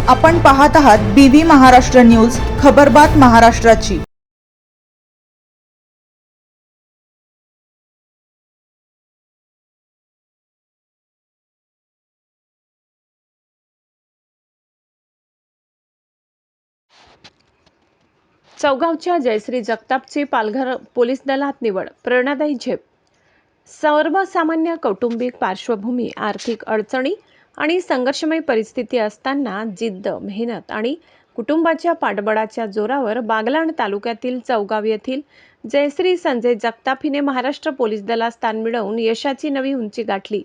आपण पाहत आहात BV महाराष्ट्र न्यूज, खबरबात महाराष्ट्राची। चौगावच्या जयश्री जगतापची पालघर पोलीस दलात निवड, प्रेरणादायी झेप। सर्वसामान्य कौटुंबिक पार्श्वभूमी, आर्थिक अडचणी आणि संघर्षमय परिस्थिती असताना जिद्द, मेहनत आणि कुटुंबाच्या पाठबळाच्या जोरावर बागलाण तालुक्यातील चौगाव येथील जयश्री संजय जगताप हिने महाराष्ट्र पोलीस दलात स्थान मिळवून यशाची नवी उंची गाठली।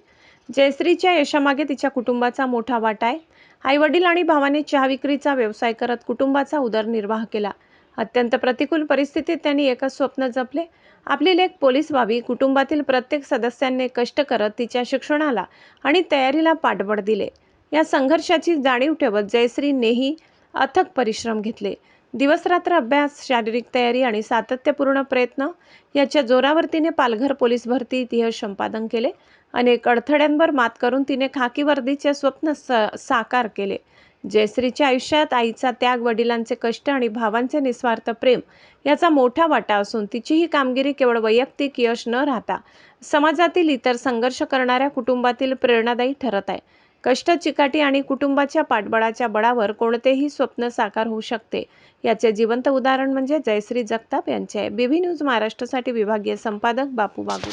जयश्रीच्या यशामागे तिच्या कुटुंबाचा मोठा वाटा आहे। आईवडील आणि भावाने चहा विक्रीचा व्यवसाय करत कुटुंबाचा उदरनिर्वाह केला। अत्यंत प्रतिकूल परिस्थितीत त्यांनी एकच स्वप्न जपले, आपली लेक पोलीस व्हावी। कुटुंबातील प्रत्येक सदस्यांनी कष्ट करत तिच्या शिक्षणाला आणि तयारीला पाठबळ दिले। या संघर्षाची जाणीव ठेवत जयश्रीनेही अथक परिश्रम घेतले। दिवसरात्र अभ्यास, शारीरिक तयारी आणि सातत्यपूर्ण प्रयत्न याच्या जोरावर तिने पालघर पोलीस भरतीत यश संपादन केले। अनेक अडथळ्यांवर मात करून तिने खाकी वर्दीचे स्वप्न साकार केले। जयश्रीच्या आयुष्यात आईचा त्याग, वडिलांचे कष्ट आणि भावांचे निस्वार्थ प्रेम याचा मोठा वाटा असून तिची ही कामगिरी केवळ वैयक्तिक यश न राहता समाजातील इतर संघर्ष करणाऱ्या कुटुंबातील प्रेरणादायी ठरत आहे। कष्ट, चिकाटी आणि कुटुंबाच्या पाठबळाच्या बळावर कोणतेही स्वप्न साकार होऊ शकते, याचे जिवंत उदाहरण म्हणजे जयश्री जगताप यांचे आहे। BV न्यूज महाराष्ट्रासाठी विभागीय संपादक बापू बागू।